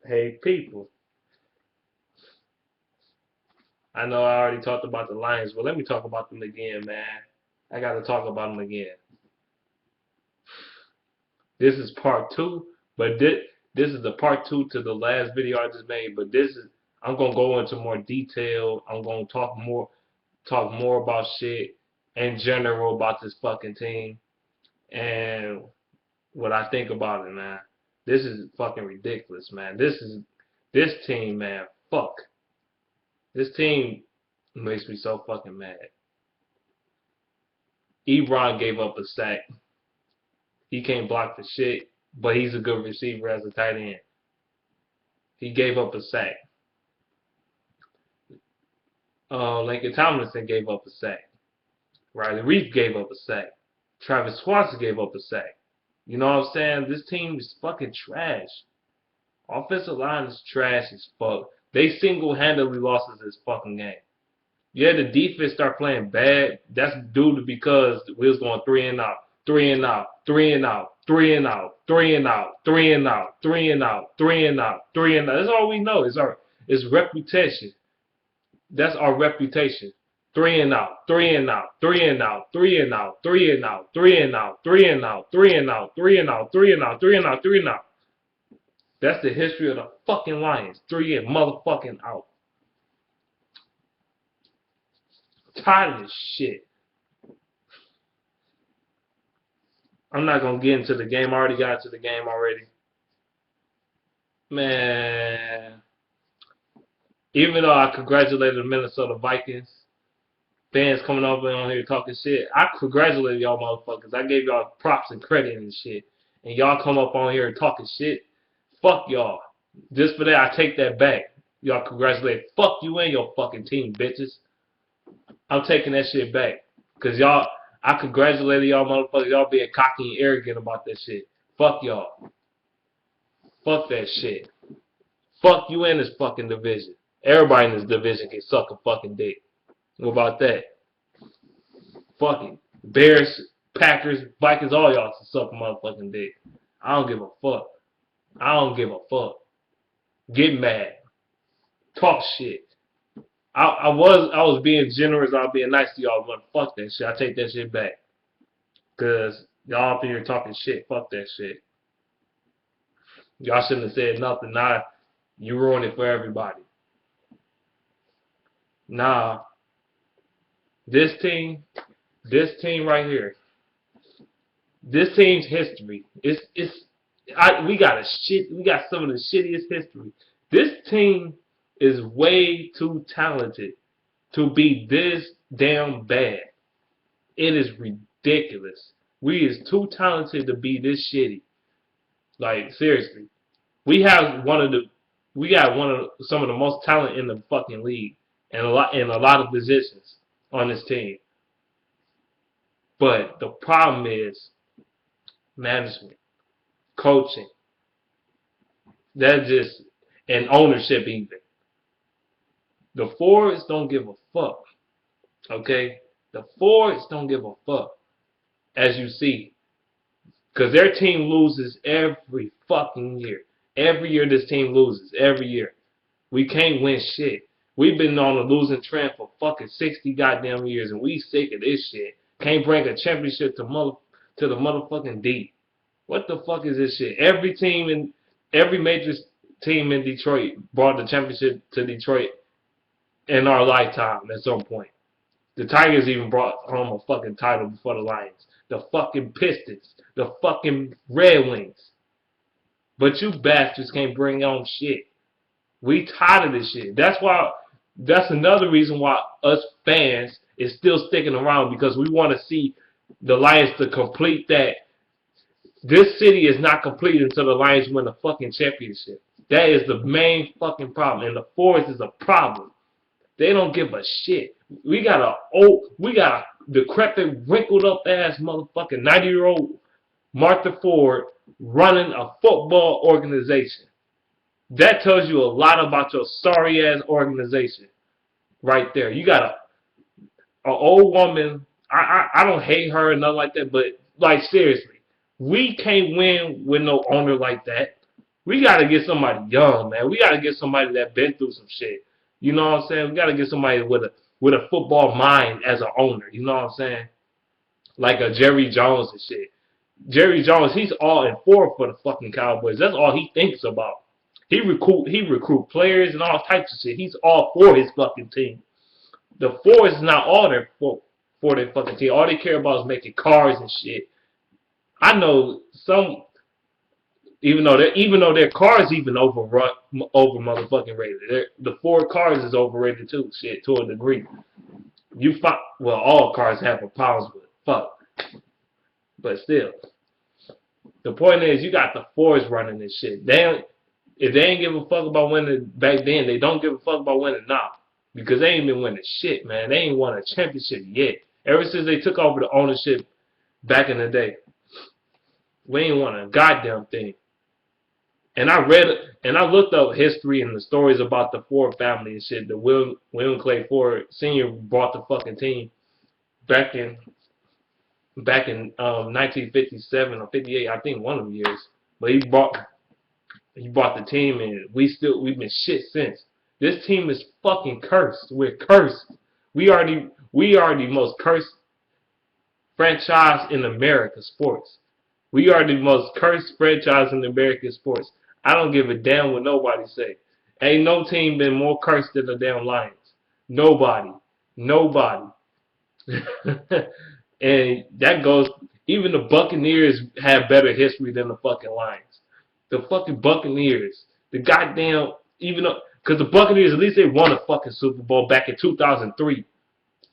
Hey, people. I know I already talked about the Lions, but let me talk about them again, man. I got to talk about them again. This is part two, but this is the part two to the last video I just made. But this is I'm gonna go into more detail. I'm gonna talk more about shit in general about this fucking team and what I think about it, man. This is fucking ridiculous, man. This team, man. Fuck. This team makes me so fucking mad. Ebron gave up a sack. He can't block for shit, but he's a good receiver as a tight end. He gave up a sack. Lincoln Tomlinson gave up a sack. Riley Reef gave up a sack. Travis Swanson gave up a sack. You know what I'm saying? This team is fucking trash. Offensive line is trash as fuck. They single-handedly lost this fucking game. Yeah, the defense start playing bad. That's due to because we was going three and out, three and out, three and out, three and out, three and out, three and out, three and out, three and out, three and out. That's all we know. It's reputation. That's our reputation. Three and out, three and out, three and out, three and out, three and out, three and out, three and out, three and out, three and out, three and out, three and out, three and out. That's the history of the fucking Lions. Three and motherfucking out. Tired of this shit. I'm not gonna get into the game. I already got into the game already. Man, even though I congratulated the Minnesota Vikings, fans coming up on here talking shit, I congratulated y'all motherfuckers. I gave y'all props and credit and shit. And y'all come up on here talking shit. Fuck y'all. Just for that, I take that back. Y'all congratulate. Fuck you and your fucking team, bitches. I'm taking that shit back. Because I congratulated y'all motherfuckers. Y'all being cocky and arrogant about that shit. Fuck y'all. Fuck that shit. Fuck you in this fucking division. Everybody in this division can suck a fucking dick. What about that? Fuck it. Bears, Packers, Vikings, all y'all can suck a motherfucking dick. I don't give a fuck. I don't give a fuck. Get mad. Talk shit. I was being generous. I was being nice to y'all, but fuck that shit. I take that shit back. Cause y'all up in here talking shit. Fuck that shit. Y'all shouldn't have said nothing. Nah, you ruined it for everybody. Nah, this team, right here, this team's history. We got some of the shittiest history. This team is way too talented to be this damn bad. It is ridiculous. We is too talented to be this shitty. Like seriously, we have we got some of the most talent in the fucking league, and a lot of positions on this team. But the problem is management, coaching, that just and ownership even. The Fords don't give a fuck. Okay? The Fords don't give a fuck. As you see. Because their team loses every fucking year. Every year this team loses. Every year. We can't win shit. We've been on a losing trend for fucking 60 goddamn years, and we sick of this shit. Can't bring a championship to the motherfucking D. What the fuck is this shit? Every major team in Detroit brought the championship to Detroit in our lifetime at some point. The Tigers even brought home a fucking title before the Lions. The fucking Pistons. The fucking Red Wings. But you bastards can't bring on shit. We tired of this shit. That's another reason why us fans is still sticking around, because we want to see the Lions to complete that. This city is not complete until the Lions win the fucking championship. That is the main fucking problem. And the Forest is a problem. They don't give a shit. We got a decrepit, wrinkled up ass motherfucking 90-year-old Martha Ford running a football organization. That tells you a lot about your sorry ass organization. Right there. You got a old woman. I don't hate her or nothing like that, but like seriously, we can't win with no owner like that. We gotta get somebody young, man. We gotta get somebody that been through some shit. You know what I'm saying? We gotta get somebody with a football mind as an owner. You know what I'm saying? Like a Jerry Jones and shit. Jerry Jones, he's all in for the fucking Cowboys. That's all he thinks about. He recruit players and all types of shit. He's all for his fucking team. The four is not all there for their fucking team. All they care about is making cars and shit. I know some, even though their cars even over motherfucking rated. The Ford cars is overrated too. Shit, to a degree. Well, all cars have a problems, but fuck. But still, the point is, you got the Fords running this shit. If they ain't give a fuck about winning back then, they don't give a fuck about winning now. Because they ain't been winning shit, man. They ain't won a championship yet. Ever since they took over the ownership back in the day, we ain't won a goddamn thing. And I looked up history and the stories about the Ford family and shit. The William Clay Ford Sr. bought the fucking team back in 1957 or 58, I think one of the years. But he bought the team, and we've been shit since. This team is fucking cursed. We're cursed. We are the most cursed franchise in American sports. We are the most cursed franchise in American sports. I don't give a damn what nobody say. Ain't no team been more cursed than the damn Lions. Nobody. And that goes, even the Buccaneers have better history than the fucking Lions. The fucking Buccaneers. The goddamn, even though, because the Buccaneers, at least they won a fucking Super Bowl back in 2003.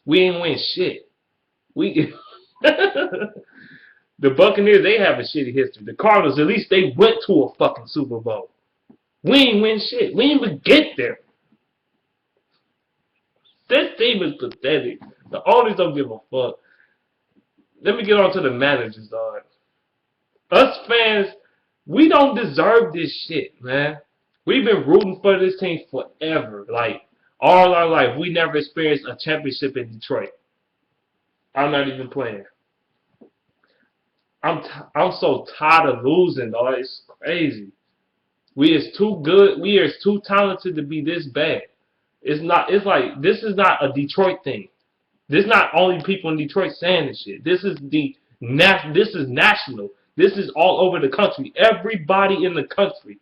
We ain't win shit. The Buccaneers, they have a shitty history. The Cardinals, at least they went to a fucking Super Bowl. We ain't win shit. We ain't even get there. This team is pathetic. The owners don't give a fuck. Let me get on to the managers, dog. Us fans, we don't deserve this shit, man. We've been rooting for this team forever. Like, all our life, we never experienced a championship in Detroit. I'm not even playing. I'm so tired of losing, dog. It's crazy. We is too good. We is too talented to be this bad. It's like, this is not a Detroit thing. This is not only people in Detroit saying this shit. This is national. This is all over the country. Everybody in the country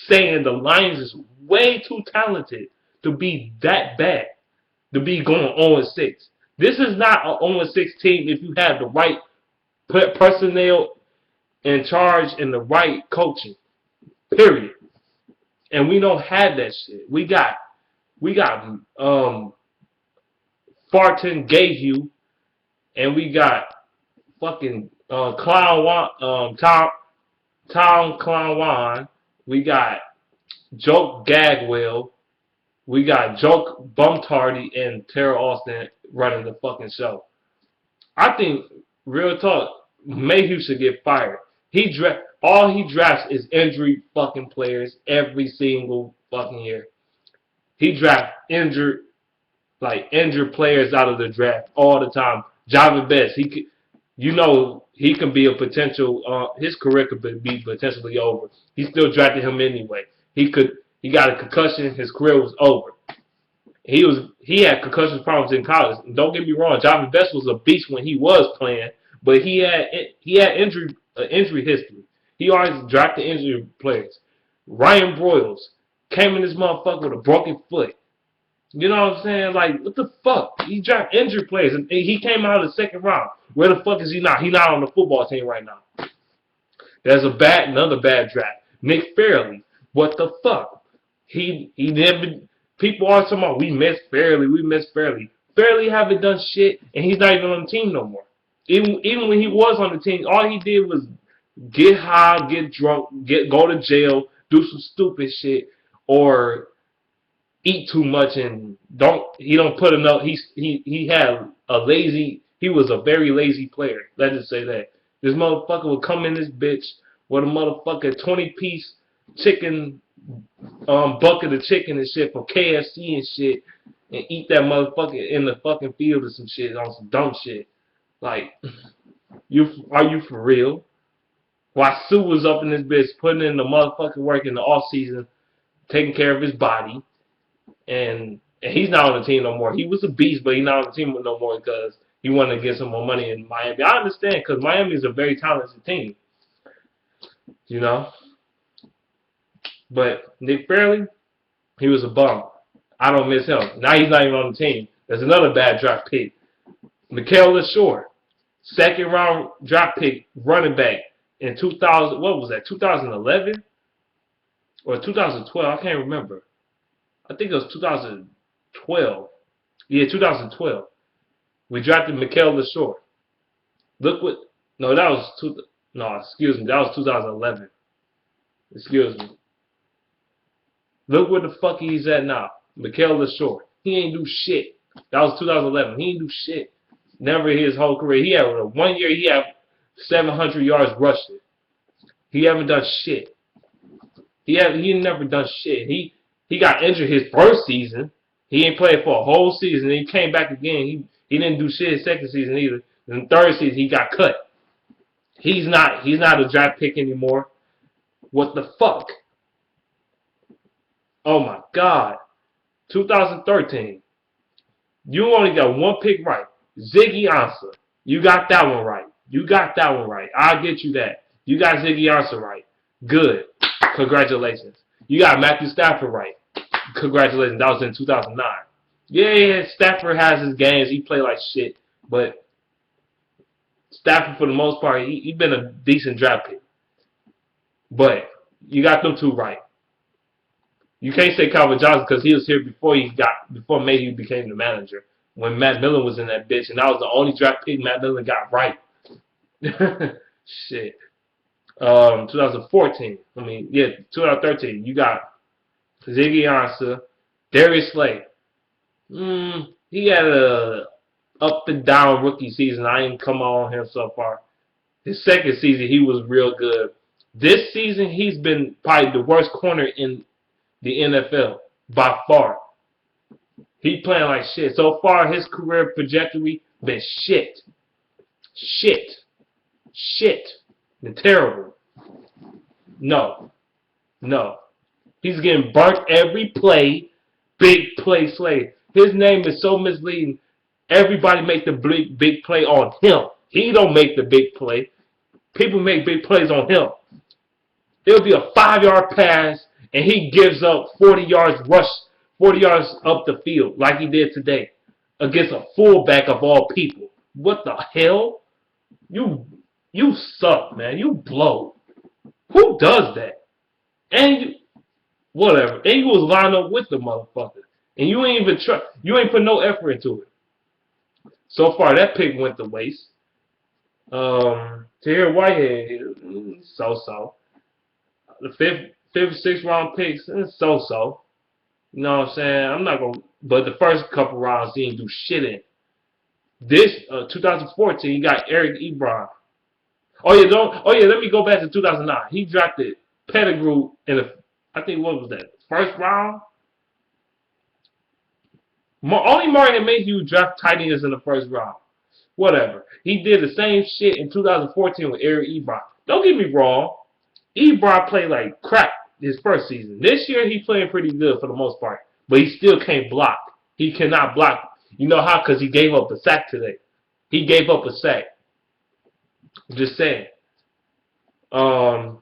saying the Lions is way too talented to be that bad, to be going 0-6. This is not an 0-6 team if you have the right personnel in charge and the right coaching. Period. And we don't have that shit. We got Farton Gayhew, and we got fucking Tom Clownwan. We got Joke Gagwell. We got Joke Bumtardy and Tara Austin running the fucking show. I think, real talk, Mayhew should get fired. All he drafts is injury fucking players every single fucking year. He drafts injured players out of the draft all the time. Javan Best, he can be a potential. His career could be potentially over. He still drafted him anyway. He got a concussion. His career was over. He had concussion problems in college. And don't get me wrong, Javan Best was a beast when he was playing, but he had injury history. He always drafted injured players. Ryan Broyles came in this motherfucker with a broken foot. You know what I'm saying? Like, what the fuck? He drafted injured players, and he came out of the second round. Where the fuck is he not? He's not on the football team right now. There's another bad draft. Nick Fairley. What the fuck? He never. People are talking about we miss Fairley. Fairley haven't done shit, and he's not even on the team no more. Even when he was on the team, all he did was get high, get drunk, go to jail, do some stupid shit, or eat too much and he don't put enough. He was a very lazy player. Let's just say that. This motherfucker would come in this bitch with a motherfucker 20-piece chicken bucket of chicken and shit from KFC and shit, and eat that motherfucker in the fucking field or some shit on some dumb shit. Like, are you for real? While Sue was up in this bitch putting in the motherfucking work in the off season, taking care of his body, and he's not on the team no more. He was a beast, but he's not on the team no more because he wanted to get some more money in Miami. I understand because Miami is a very talented team, you know. But Nick Fairley, he was a bum. I don't miss him. Now he's not even on the team. There's another bad draft pick. Mikael LaShore, second round draft pick, running back in 2000. What was that? 2011 or 2012? I can't remember. I think it was 2012. Yeah, 2012. We drafted Mikael LaShore. Look what. No, that was excuse me. That was 2011. Excuse me. Look where the fuck he's at now. Mikael LaShore. He ain't do shit. That was 2011. He ain't do shit. Never his whole career. He had 1 year. He had 700 yards rushing. He haven't done shit. He never done shit. He got injured his first season. He ain't played for a whole season. He came back again. He didn't do shit his second season either. In the third season he got cut. He's not a draft pick anymore. What the fuck? Oh my God. 2013. You only got one pick right. Ziggy Ansah. You got that one right. I'll get you that. You got Ziggy Ansah right. Good. Congratulations. You got Matthew Stafford right. Congratulations. That was in 2009. Yeah, Stafford has his games. He play like shit. But Stafford, for the most part, he been a decent draft pick. But you got them two right. You can't say Calvin Johnson because he was here before Mayhew became the manager. When Matt Millen was in that bitch, and that was the only draft pick Matt Millen got right. Shit. 2014. 2013. You got Ziggy Ansah, Darius Slay. He had a up and down rookie season. I ain't come on him so far. His second season, he was real good. This season, he's been probably the worst corner in the NFL by far. He playing like shit. So far, his career trajectory been shit. And terrible. No. He's getting burnt every play. Big play Slay. His name is so misleading. Everybody make the big play on him. He don't make the big play. People make big plays on him. It'll be a 5-yard pass, and he gives up 40 yards rush, 40 yards up the field, like he did today, against a fullback of all people. What the hell? You suck, man. You blow. Who does that? And whatever. And you was lined up with the motherfucker, and you ain't even try. You ain't put no effort into it. So far, that pick went to waste. Tahir Whitehead, so. The fifth, sixth round picks, so. You know what I'm saying? I'm not gonna. But the first couple rounds, he didn't do shit in. This 2014, you got Eric Ebron. Oh yeah, let me go back to 2009. He drafted Pettigrew in I think what was that? First round. Only Martin Mayhew draft tight ends in the first round. Whatever. He did the same shit in 2014 with Eric Ebron. Don't get me wrong. Ebron played like crap his first season. This year he playing pretty good for the most part, but he still can't block. He cannot block. You know how? Because he gave up a sack today. He gave up a sack. Just saying. Who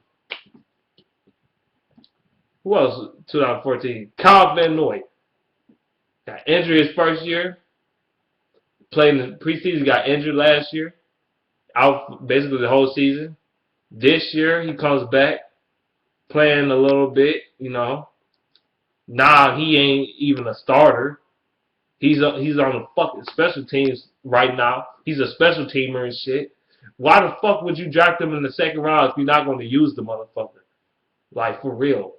else? 2014. Kyle Van Noy. Got injured his first year. Played in the preseason. Got injured last year. Out basically the whole season. This year he comes back. Playing a little bit, you know. Nah, he ain't even a starter. He's on the fucking special teams right now. He's a special teamer and shit. Why the fuck would you draft him in the second round if you're not going to use the motherfucker? Like, for real.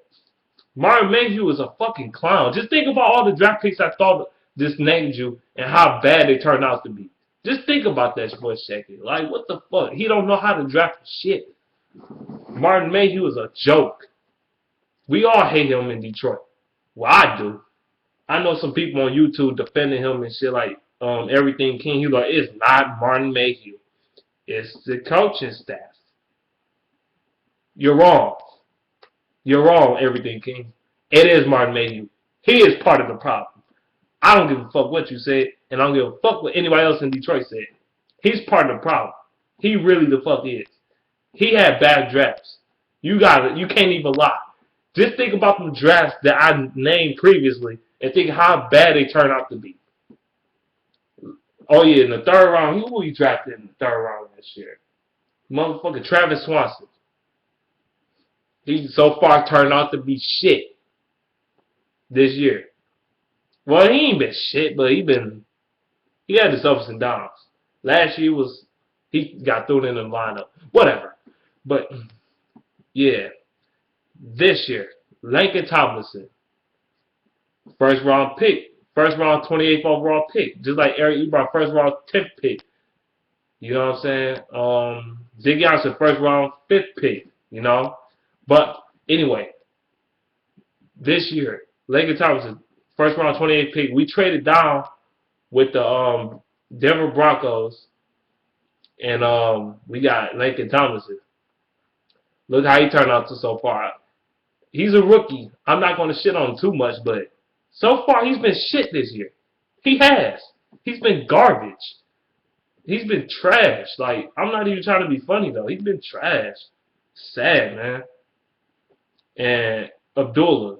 Martin Mayhew is a fucking clown. Just think about all the draft picks I thought just named you and how bad they turned out to be. Just think about that for a second. Like, what the fuck? He don't know how to draft shit. Martin Mayhew is a joke. We all hate him in Detroit. Well, I do. I know some people on YouTube defending him and shit like Everything King. He's like, it's not Martin Mayhew. It's the coaching staff. You're wrong. You're wrong, Everything King. It is Martin Mayhew. He is part of the problem. I don't give a fuck what you said, and I don't give a fuck what anybody else in Detroit said. He's part of the problem. He really the fuck is. He had bad drafts. You got it. You can't even lie. Just think about the drafts that I named previously and think how bad they turned out to be. Oh yeah, in the third round, who he drafted in the third round this year? Motherfucker Travis Swanson. He so far turned out to be shit this year. Well, he ain't been shit, but he had his ups and downs. Last year he got thrown in the lineup. Whatever. But yeah, this year, Lincoln Tomlinson, first round pick, first round 28th overall pick, just like Eric Ebron, first round 10th pick. You know what I'm saying? Ziggy Ansah, first round 5th pick. You know, but anyway, this year, Lincoln Tomlinson, first round 28th pick. We traded down with the Denver Broncos, and we got Lincoln Tomlinson. Look how he turned out to so far. He's a rookie. I'm not going to shit on him too much, but so far he's been shit this year. He has. He's been garbage. He's been trash. Like, I'm not even trying to be funny, though. He's been trash. Sad, man. And Abdullah.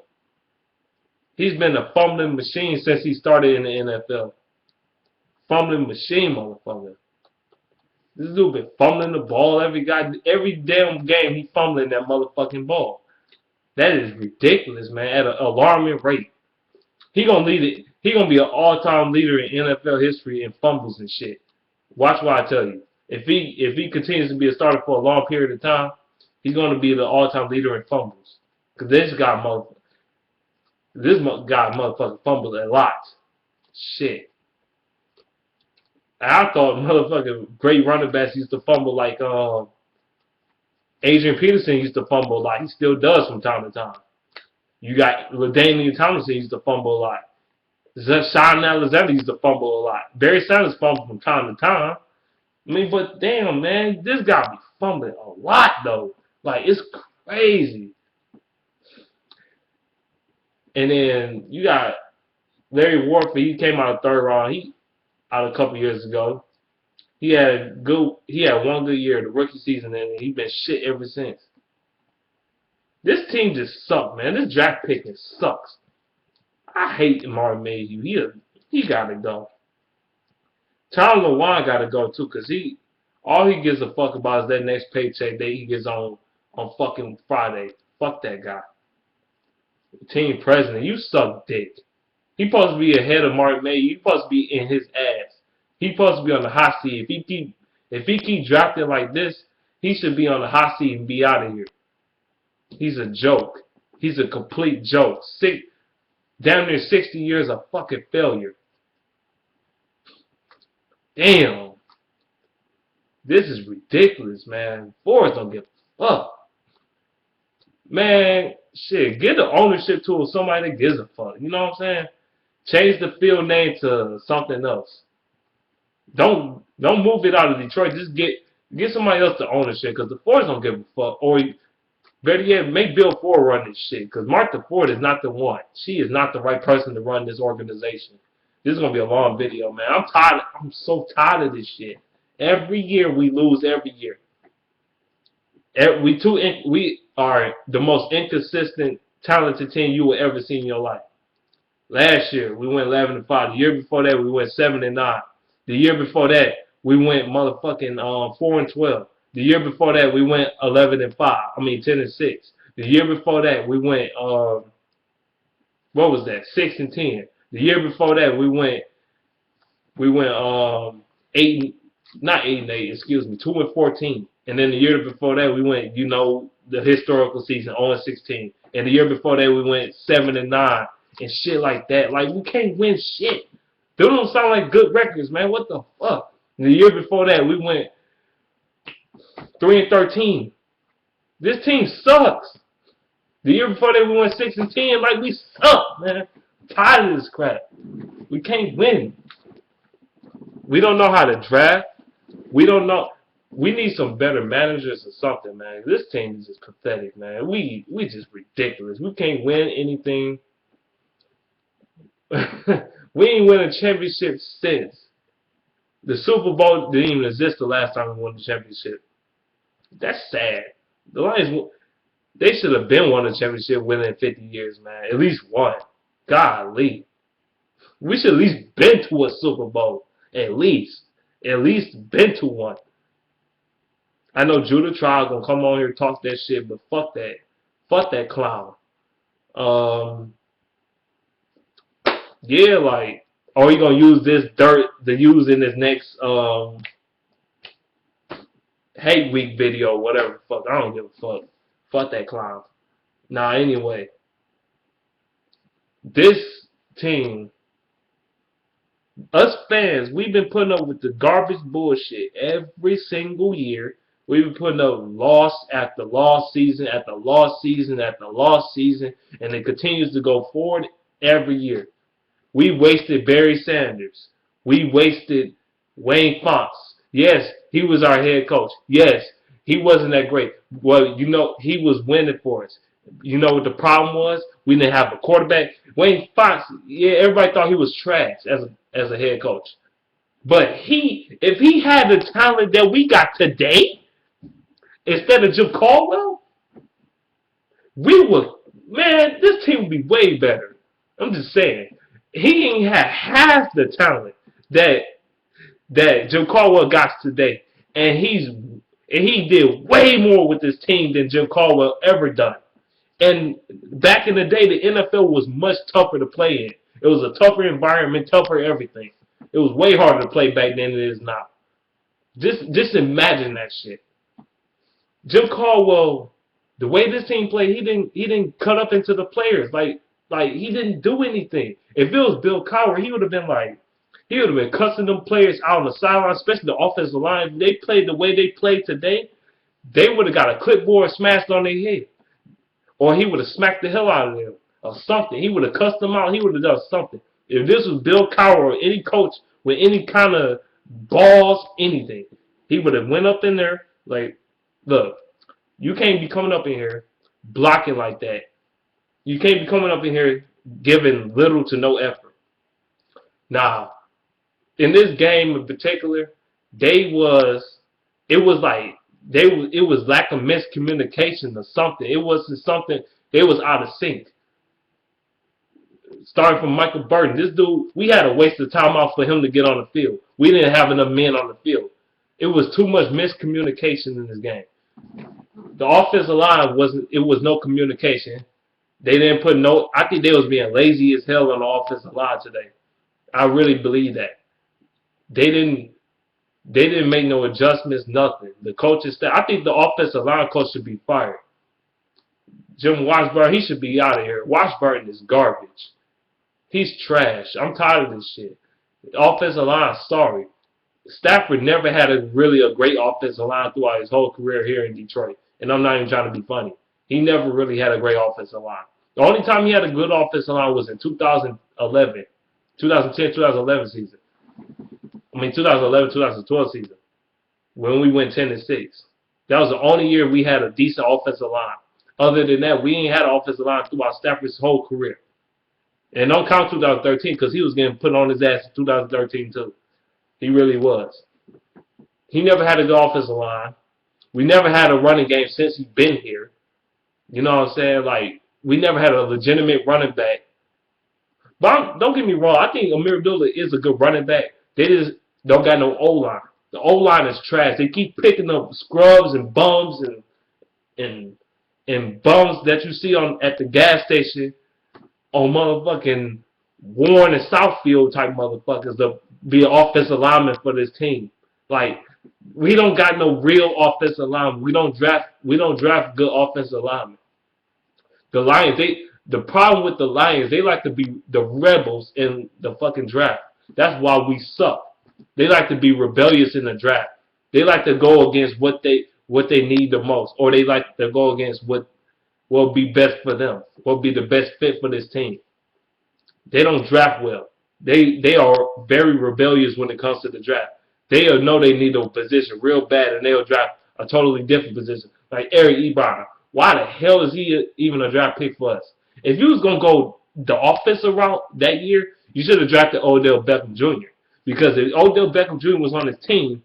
He's been a fumbling machine since he started in the NFL. Fumbling machine, motherfucker. This dude been fumbling the ball every damn game. He fumbling that motherfucking ball. That is ridiculous, man. At an alarming rate. He gonna lead it. He gonna be an all-time leader in NFL history in fumbles and shit. Watch what I tell you. If he continues to be a starter for a long period of time, he's gonna be the all-time leader in fumbles. Cause this guy motherfucker fumbled a lot. Shit. I thought motherfucking great running backs used to fumble like Adrian Peterson used to fumble a lot. He still does from time to time. You got LaDainian Tomlinson used to fumble a lot. Sean Alexander used to fumble a lot. Barry Sanders fumbled from time to time. I mean, but damn, man, this guy be fumbling a lot, though. Like, it's crazy. And then you got Larry Warford. He came out of third round. He out a couple years ago. He had one good year, the rookie season, and he's been shit ever since. This team just sucks, man. This draft picking sucks. I hate Martin Mayhew. He gotta go. Tom LeWan gotta go too, cause all he gives a fuck about is that next paycheck that he gets on fucking Friday. Fuck that guy. Team president, you suck dick. He supposed to be ahead of Martin Mayhew. He supposed to be in his ass. He supposed to be on the hot seat. If he keep drafting like this, he should be on the hot seat and be out of here. He's a joke. He's a complete joke. Damn near 60 years of fucking failure. Damn. This is ridiculous, man. Boards don't give a fuck. Man, shit, get the ownership to somebody that gives a fuck. You know what I'm saying? Change the field name to something else. Don't move it out of Detroit. Just get somebody else to ownership, because the Fords don't give a fuck. Or better yet, make Bill Ford run this shit, because Martha Ford is not the one. She is not the right person to run this organization. This is gonna be a long video, man. I'm tired. I'm so tired of this shit. Every year we lose. Every year. We are the most inconsistent, talented team you will ever see in your life. Last year we went 11-5. The year before that we went 7-9. The year before that we went motherfucking 4-12. The year before that we went 11-5. 10-6. The year before that we went what was that? 6-10. The year before that we went 2-14. And then the year before that we went, the historical season 0-16. And the year before that we went 7-9 and shit like that. Like, we can't win shit. Those don't sound like good records, man. What the fuck? And the year before that we went 3-13. This team sucks. The year before that we went 6-10. Like, we suck, man. I'm tired of this crap. We can't win. We don't know how to draft. We don't know. We need some better managers or something, man. This team is just pathetic, man. We just ridiculous. We can't win anything. We ain't win a championship since the Super Bowl didn't even exist the last time we won the championship. That's sad. The Lions, they should have been won a championship within 50 years, man. At least one. Golly. We should at least been to a Super Bowl. At least. At least been to one. I know Judah Trial gonna come on here and talk that shit, but fuck that. Fuck that clown. Yeah, like, are you gonna use this dirt to use in this next hate week video, whatever? Fuck, I don't give a fuck. Fuck that clown. Nah, anyway, this team, us fans, we've been putting up with the garbage bullshit every single year. We've been putting up loss after loss season after loss season after loss season, and it continues to go forward every year. We wasted Barry Sanders. We wasted Wayne Fonts. Yes, he was our head coach. Yes, he wasn't that great. Well, you know, he was winning for us. You know what the problem was? We didn't have a quarterback. Wayne Fonts, yeah, everybody thought he was trash as a head coach. But if he had the talent that we got today, instead of Jim Caldwell, we would, man, this team would be way better. I'm just saying. He ain't had half the talent that Jim Caldwell got today. And he did way more with this team than Jim Caldwell ever done. And back in the day, the NFL was much tougher to play in. It was a tougher environment, tougher everything. It was way harder to play back then than it is now. Just imagine that shit. Jim Caldwell, the way this team played, he didn't cut up into the players. Like he didn't do anything. If it was Bill Cowher, he would have been cussing them players out on the sideline, especially the offensive line. If they played the way they played today, they would have got a clipboard smashed on their head. Or he would have smacked the hell out of them or something. He would have cussed them out. He would have done something. If this was Bill Cowher or any coach with any kind of balls, anything, he would have went up in there like, look, you can't be coming up in here blocking like that. You can't be coming up in here giving little to no effort. Now, in this game in particular, it was lack of miscommunication or something. It wasn't something, they was out of sync. Starting from Michael Burton, this dude, we had to waste the time out for him to get on the field. We didn't have enough men on the field. It was too much miscommunication in this game. The offensive line was no communication. They didn't put I think they was being lazy as hell on the offensive line today. I really believe that. They didn't make no adjustments, nothing. The coaches said, I think the offensive line coach should be fired. Jim Washburn, he should be out of here. Washburn is garbage. He's trash. I'm tired of this shit. The offensive line, sorry. Stafford never had really a great offensive line throughout his whole career here in Detroit. And I'm not even trying to be funny. He never really had a great offensive line. The only time he had a good offensive line was in 2010, 2011 season. 2011, 2012 season. When we went 10-6. That was the only year we had a decent offensive line. Other than that, we ain't had an offensive line throughout Stafford's whole career. And don't count 2013 because he was getting put on his ass in 2013 too. He really was. He never had a good offensive line. We never had a running game since he's been here. You know what I'm saying? Like, we never had a legitimate running back. But don't get me wrong. I think Amir Abdullah is a good running back. They just don't got no O-line. The O-line is trash. They keep picking up scrubs and bums and bums that you see at the gas station on motherfucking Warren and Southfield type motherfuckers to be an offensive lineman for this team. Like, we don't got no real offensive linemen. We don't draft good offensive linemen. The Lions, the problem with the Lions, they like to be the rebels in the fucking draft. That's why we suck. They like to be rebellious in the draft. They like to go against what they need the most, or they like to go against what will be best for them, what will be the best fit for this team. They don't draft well. They are very rebellious when it comes to the draft. they'll know they need a position real bad, and they'll draft a totally different position. Like Eric Ebron. Why the hell is he even a draft pick for us? If you was going to go the offensive route that year, you should have drafted Odell Beckham Jr. Because if Odell Beckham Jr. was on his team,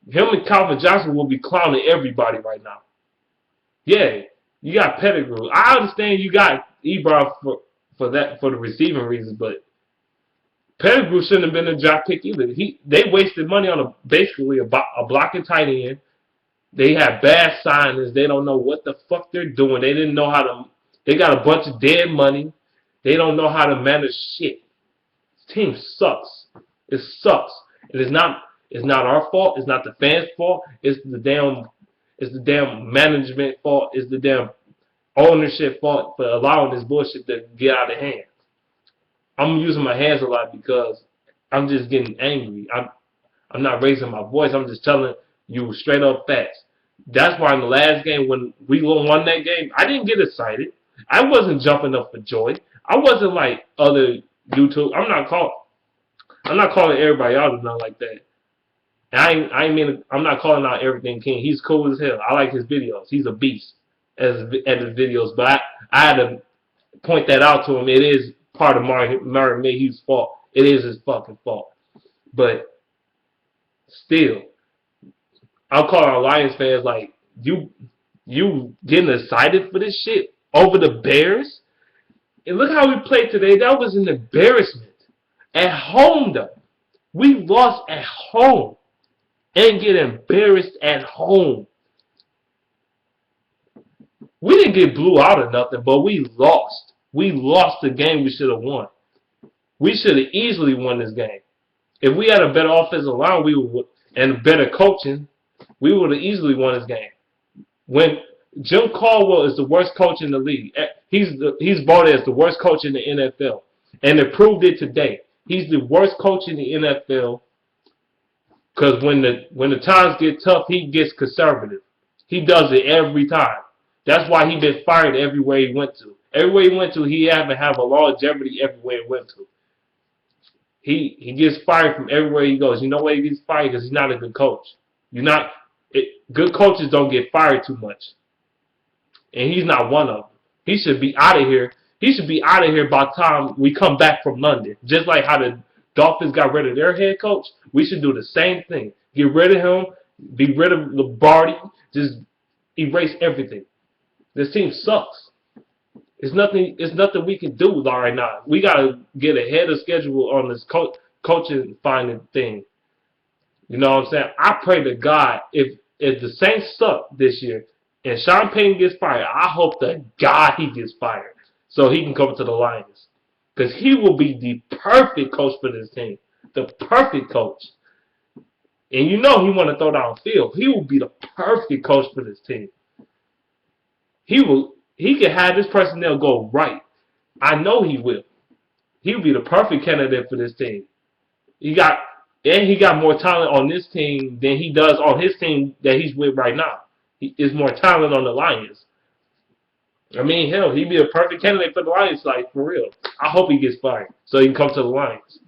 him and Calvin Johnson will be clowning everybody right now. Yeah, you got Pettigrew. I understand you got Ebron for the receiving reasons, but Pettigrew shouldn't have been a draft pick either. They wasted money on basically a blocking tight end. They have bad signings. They don't know what the fuck they're doing. They didn't know how to. They got a bunch of dead money. They don't know how to manage shit. This team sucks. It sucks. It is not. It's not our fault. It's not the fans' fault. It's the damn management fault. It's the damn ownership fault for allowing this bullshit to get out of hand. I'm using my hands a lot because I'm just getting angry. I'm not raising my voice. I'm just telling you straight up facts. That's why in the last game when we won that game, I didn't get excited. I wasn't jumping up for joy. I wasn't like other YouTube. I'm not calling everybody out or nothing like that. I'm not calling out Everything King. He's cool as hell. I like his videos. He's a beast at his videos. But I had to point that out to him. It is part of Martin Mayhew's fault. It is his fucking fault. But still, I'll call our Lions fans like, you getting excited for this shit over the Bears? And look how we played today. That was an embarrassment. At home, though. We lost at home. And get embarrassed at home. We didn't get blew out or nothing, but we lost. We lost the game we should have won. We should have easily won this game. If we had a better offensive line and better coaching, we would have easily won this game. When Jim Caldwell is the worst coach in the league, he's voted as the worst coach in the NFL, and they proved it today. He's the worst coach in the NFL because when the times get tough, he gets conservative. He does it every time. That's why he been fired everywhere he went to. Everywhere he went to, he haven't have a longevity everywhere he went to. He gets fired from everywhere he goes. You know why he gets fired? Because he's not a good coach. Good coaches don't get fired too much. And he's not one of them. He should be out of here. He should be out of here by the time we come back from London. Just like how the Dolphins got rid of their head coach, we should do the same thing. Get rid of him. Be rid of Lombardi. Just erase everything. This team sucks. It's nothing we can do right now. We gotta get ahead of schedule on this coaching finding thing. You know what I'm saying? I pray to God if the Saints suck this year and Sean Payton gets fired, I hope to God he gets fired so he can come to the Lions. Because he will be the perfect coach for this team. The perfect coach. And you know he want to throw downfield. He will be the perfect coach for this team. He can have this personnel go right. I know he will. He will be the perfect candidate for this team. He got more talent on this team than he does on his team that he's with right now. He is more talent on the Lions. I mean, hell, he'd be a perfect candidate for the Lions, like, for real. I hope he gets fired so he can come to the Lions.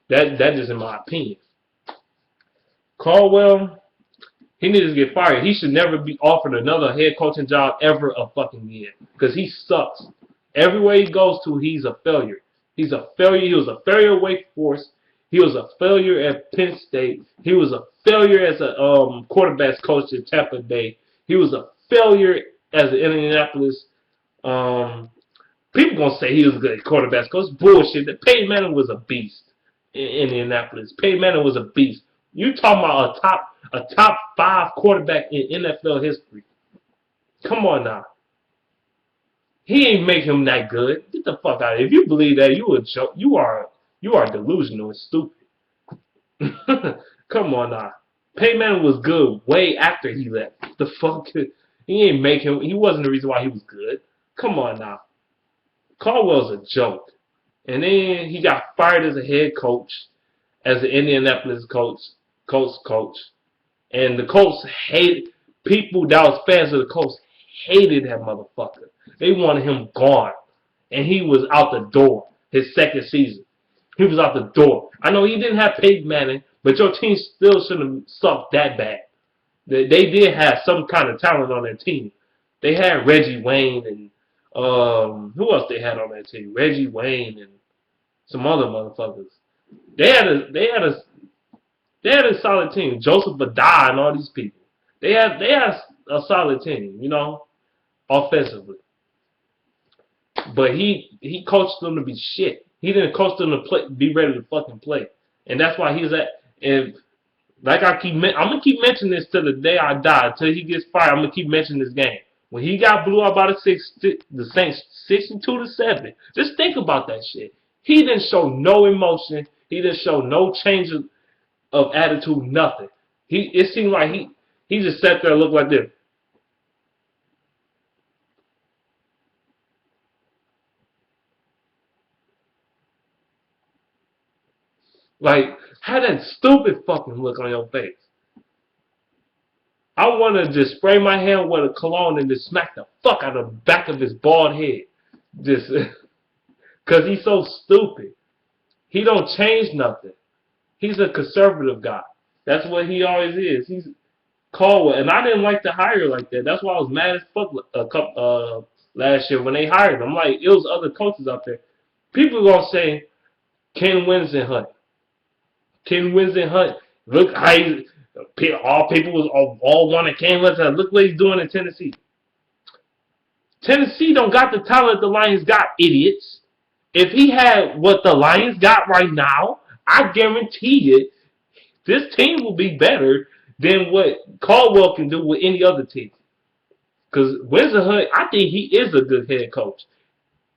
That just in my opinion. Caldwell, he needs to get fired. He should never be offered another head coaching job ever a fucking year. Because he sucks. Everywhere he goes to, he's a failure. He's a failure. He was a failure at Wake Forest. He was a failure at Penn State. He was a failure as a quarterback's coach at Tampa Bay. He was a failure as an Indianapolis. People gonna say he was a good quarterback's coach. Bullshit. Peyton Manning was a beast in Indianapolis. Peyton Manning was a beast. You talking about a top 5 quarterback in NFL history? Come on now. He ain't make him that good. Get the fuck out of here. If you believe that, you are delusional and stupid. Come on now. Peyton Manning was good way after he left. The fuck? He ain't make him. He wasn't the reason why he was good. Come on now. Caldwell's a joke. And then he got fired as a head coach, as the Indianapolis coach. And the Colts hated, people that was fans of the Colts hated that motherfucker. They wanted him gone. And he was out the door his second season. He was out the door. I know he didn't have Peyton Manning, But your team still shouldn't have sucked that bad. They did have some kind of talent on their team. They had Reggie Wayne and who else they had on that team? Reggie Wayne and some other motherfuckers. They had a solid team. Joseph Adai and all these people. They had a solid team, offensively. But he coached them to be shit. He didn't coach them to be ready to fucking play. And that's why he's at. And like I'm gonna keep mentioning this till the day I die. Until he gets fired, I'm gonna keep mentioning this game. When he got blew out by the Saints 62-7. Just think about that shit. He didn't show no emotion. He didn't show no change of attitude. Nothing. It seemed like he just sat there and looked like this. Like, have that stupid fucking look on your face. I want to just spray my hand with a cologne and just smack the fuck out of the back of his bald head. Just, because he's so stupid. He don't change nothing. He's a conservative guy. That's what he always is. He's Caldwell. And I didn't like to hire like that. That's why I was mad as fuck last year when they hired him. I'm like, it was other coaches out there. People are going to say, Ken Winston Hunt. Ken Winston Hunt, look how all people was all wanting Ken Winston Hunt. Look what he's doing in Tennessee. Tennessee don't got the talent the Lions got, idiots. If he had what the Lions got right now, I guarantee you, this team will be better than what Caldwell can do with any other team. Because Winston Hunt, I think he is a good head coach.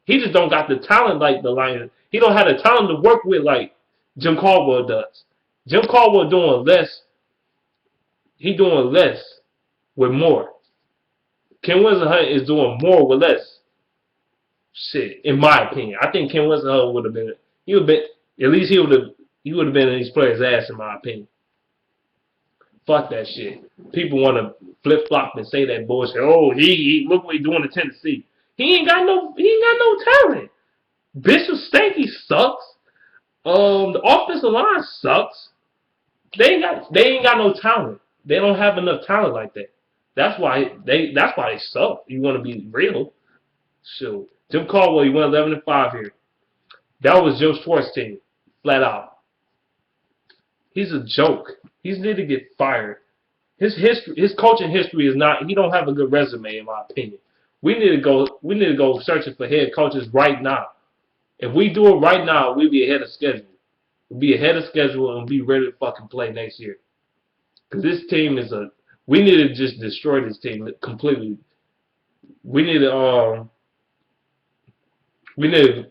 He just don't got the talent like the Lions. He don't have the talent to work with like Jim Caldwell does. Jim Caldwell doing less. He doing less with more. Ken Winston Hunt is doing more with less. Shit, in my opinion, I think Ken Winston Hunt would have been. He would have been in these players' ass, in my opinion. Fuck that shit. People want to flip flop and say that bullshit. Oh, he look what he doing in Tennessee. He ain't got no talent. Bishop Stanky sucks. The offensive line sucks. They ain't got no talent. They don't have enough talent like that. That's why they suck. You want to be real? Shoot. Jim Caldwell, he went 11-5 here. That was Jim Schwartz's team, flat out. He's a joke. He's need to get fired. His coaching history is not. He don't have a good resume, in my opinion. We need to go searching for head coaches right now. If we do it right now, we'll be ahead of schedule. We'll be ahead of schedule and be ready to fucking play next year. Because this team is we need to just destroy this team completely. We need to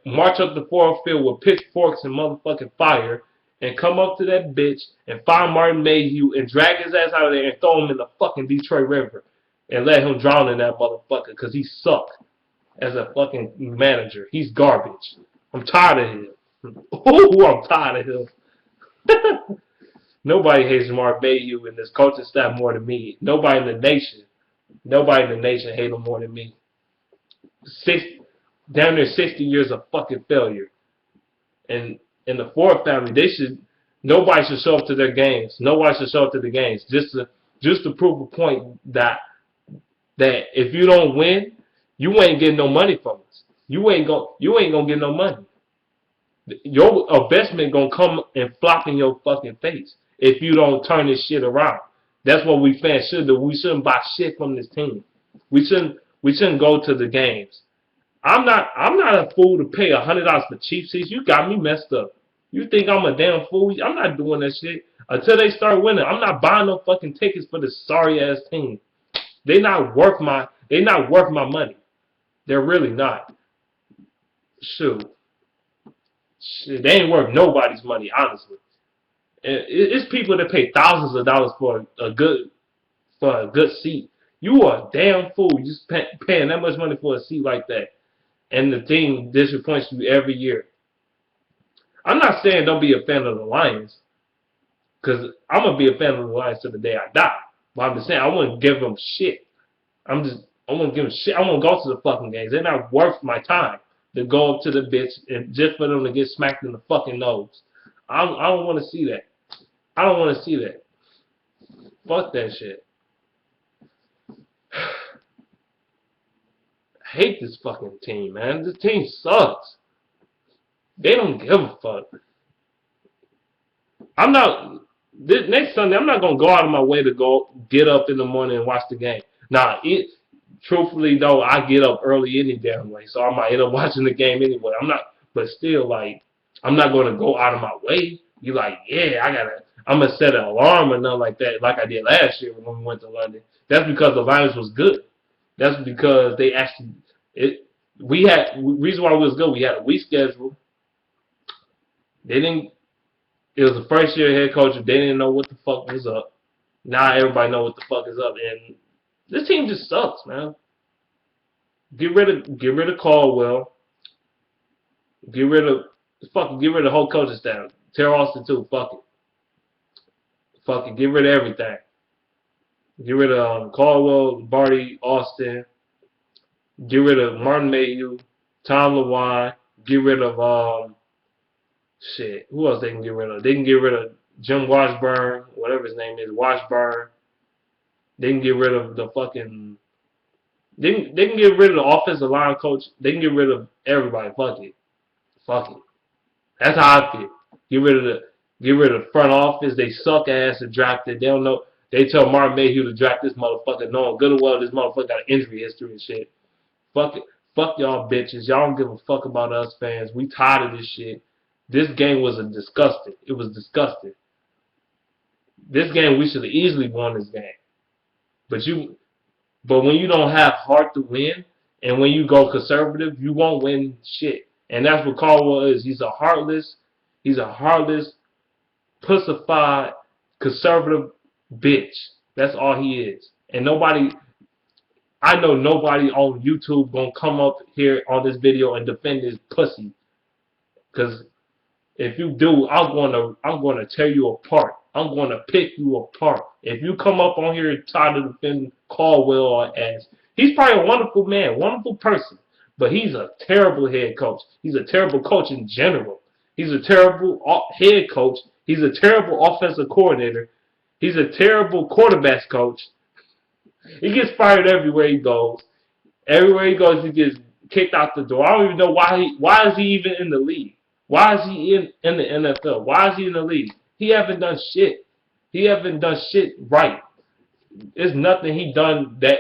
march up the fourth field with pitchforks and motherfucking fire and come up to that bitch and find Martin Mayhew and drag his ass out of there and throw him in the fucking Detroit River and let him drown in that motherfucker because he sucked as a fucking manager. He's garbage. I'm tired of him. Oh, I'm tired of him. Nobody hates Martin Mayhew in this coaching staff more than me. Nobody in the nation hate him more than me. Down there 60 years of fucking failure. And in the Ford family, nobody should show up to their games. Nobody should show up to the games just to prove a point that if you don't win, you ain't getting no money from us. You ain't gonna get no money. Your investment gonna come and flop in your fucking face if you don't turn this shit around. That's what we fans should do. We shouldn't buy shit from this team. We shouldn't go to the games. I'm not a fool to pay $100 for cheap seats. You got me messed up. You think I'm a damn fool? I'm not doing that shit until they start winning. I'm not buying no fucking tickets for this sorry ass team. They're not worth my money. They're really not. Shoot, they ain't worth nobody's money, honestly. It's people that pay thousands of dollars for a good seat. You are a damn fool. You just paying that much money for a seat like that, and the team disappoints you every year. I'm not saying don't be a fan of the Lions, because I'm gonna be a fan of the Lions till the day I die. But I'm just saying I wouldn't give them shit. I wouldn't give them shit. I won't go to the fucking games. They're not worth my time to go up to the bitch and just for them to get smacked in the fucking nose. I don't want to see that. I don't want to see that. Fuck that shit. I hate this fucking team, man. This team sucks. They don't give a fuck. I'm not. This next Sunday, I'm not gonna go out of my way to go get up in the morning and watch the game. Now, truthfully though, I get up early any damn way, so I might end up watching the game anyway. I'm not, but still, like, I'm not gonna go out of my way. You like, yeah, I'm gonna set an alarm or nothing like that, like I did last year when we went to London. That's because the Lions was good. That's because they actually it. We had reason why it was good. We had a weak schedule. They didn't. It was the first year head coach. They didn't know what the fuck was up. Now everybody know what the fuck is up, and this team just sucks, man. Get rid of Caldwell. Get rid of the whole coaching staff. Tear Austin too. Fuck it. Fuck it. Get rid of everything. Get rid of Caldwell, Barty, Austin. Get rid of Martin Mayhew, Tom LeWine. Get rid of shit. Who else they can get rid of? They can get rid of Jim Washburn, whatever his name is, Washburn. They can get rid of the fucking. They can get rid of the offensive line coach. They can get rid of everybody. Fuck it. Fuck it. That's how I feel. Get rid of the front office. They suck ass and drafted. They don't know. They tell Martin Mayhew to draft this motherfucker, knowing good and well this motherfucker got an injury history and shit. Fuck it. Fuck y'all bitches. Y'all don't give a fuck about us fans. We tired of this shit. This game was disgusting. It was disgusting. This game, we should have easily won this game. But when you don't have heart to win, and when you go conservative, you won't win shit. And that's what Caldwell is. He's a heartless, pussified, conservative bitch. That's all he is. And I know nobody on YouTube gonna come up here on this video and defend this pussy. Cause if you do, I'm gonna tear you apart. I'm gonna pick you apart. If you come up on here and try to defend Caldwell as he's probably a wonderful man, wonderful person, but he's a terrible head coach. He's a terrible coach in general. He's a terrible head coach. He's a terrible offensive coordinator. He's a terrible quarterbacks coach. He gets fired everywhere he goes. Everywhere he goes, he gets kicked out the door. I don't even know why is he even in the league? Why is he in the NFL? Why is he in the league? He haven't done shit. He haven't done shit right. There's nothing he done that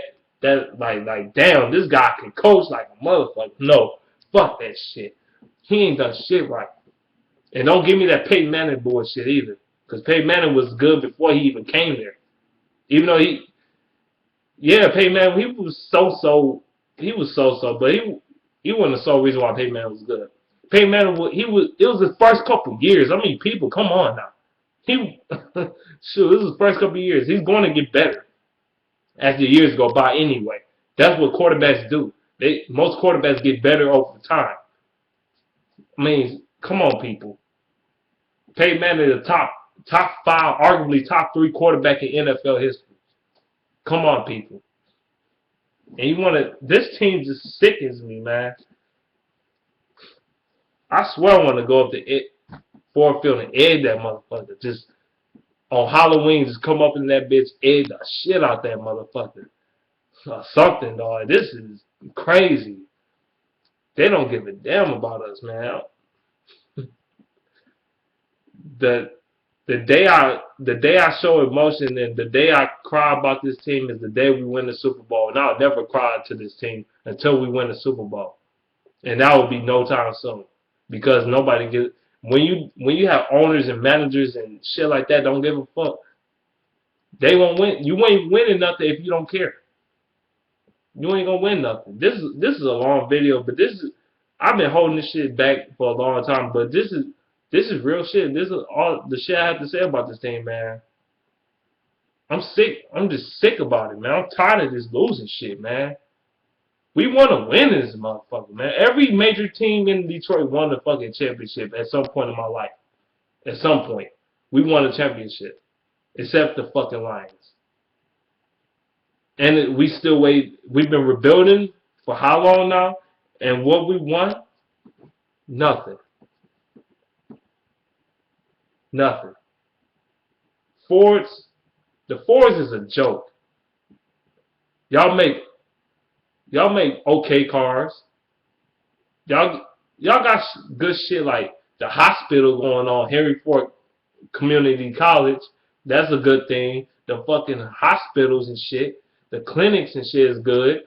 like damn, this guy can coach like a motherfucker. No, fuck that shit. He ain't done shit right. And don't give me that Peyton Manning bullshit either. Because Peyton Manning was good before he even came there. Even though Peyton Manning, he was so-so, but he wasn't the sole reason why Peyton Manning was good. Peyton Manning, it was his first couple years. I mean, people, come on now. This is his first couple years. He's going to get better as the years go by anyway. That's what quarterbacks do. Most quarterbacks get better over time. I mean, come on, people. Peyton Manning is the top 5, arguably top 3 quarterback in NFL history. Come on, people. And this team just sickens me, man. I swear I want to go up to Ford Field and egg that motherfucker. Just on Halloween, just come up in that bitch, egg the shit out that motherfucker. Something, dog. This is crazy. They don't give a damn about us, man. The day I show emotion and the day I cry about this team is the day we win the Super Bowl. And I'll never cry to this team until we win the Super Bowl. And that will be no time soon. Because nobody gives when you have owners and managers and shit like that don't give a fuck, they won't win. You ain't winning nothing if you don't care. You ain't gonna win nothing. This is a long video, but I've been holding this shit back for a long time, but this is real shit. This is all the shit I have to say about this team, man. I'm sick. I'm just sick about it, man. I'm tired of this losing shit, man. We want to win this motherfucker, man. Every major team in Detroit won the fucking championship at some point in my life. At some point. We won a championship. Except the fucking Lions. And we still wait. We've been rebuilding for how long now? And what we won? Nothing. Nothing. Fords, the Fords is a joke. Y'all make okay cars. Y'all got good shit like the hospital going on, Henry Ford Community College. That's a good thing. The fucking hospitals and shit, the clinics and shit is good.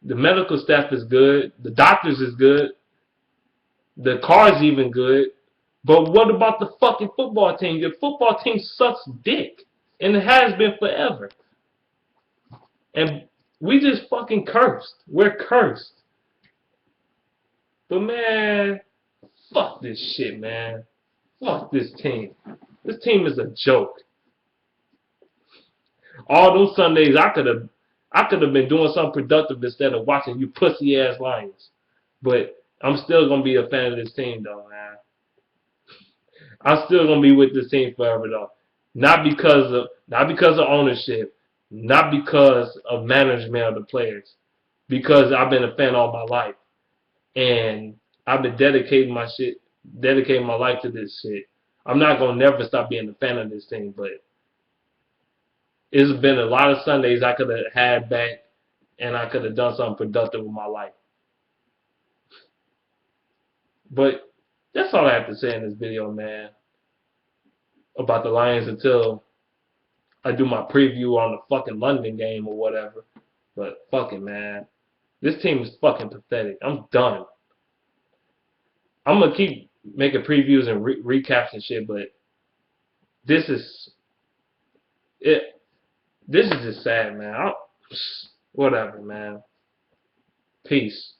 The medical staff is good. The doctors is good. The car's even good. But what about the fucking football team? Your football team sucks dick. And it has been forever. And we just fucking cursed. We're cursed. But man, fuck this shit, man. Fuck this team. This team is a joke. All those Sundays I could have been doing something productive instead of watching you pussy ass Lions. But I'm still gonna be a fan of this team though, man. I'm still gonna be with this team forever though. Not because of ownership, not because of management of the players. Because I've been a fan all my life. And I've been dedicating my life to this shit. I'm not gonna never stop being a fan of this team, but it's been a lot of Sundays I could have had back and I could have done something productive with my life. But that's all I have to say in this video, man, about the Lions until I do my preview on the fucking London game or whatever. But fuck it, man. This team is fucking pathetic. I'm done. I'm going to keep making previews and recaps and shit, but this is it. This is just sad, man. Whatever, man. Peace.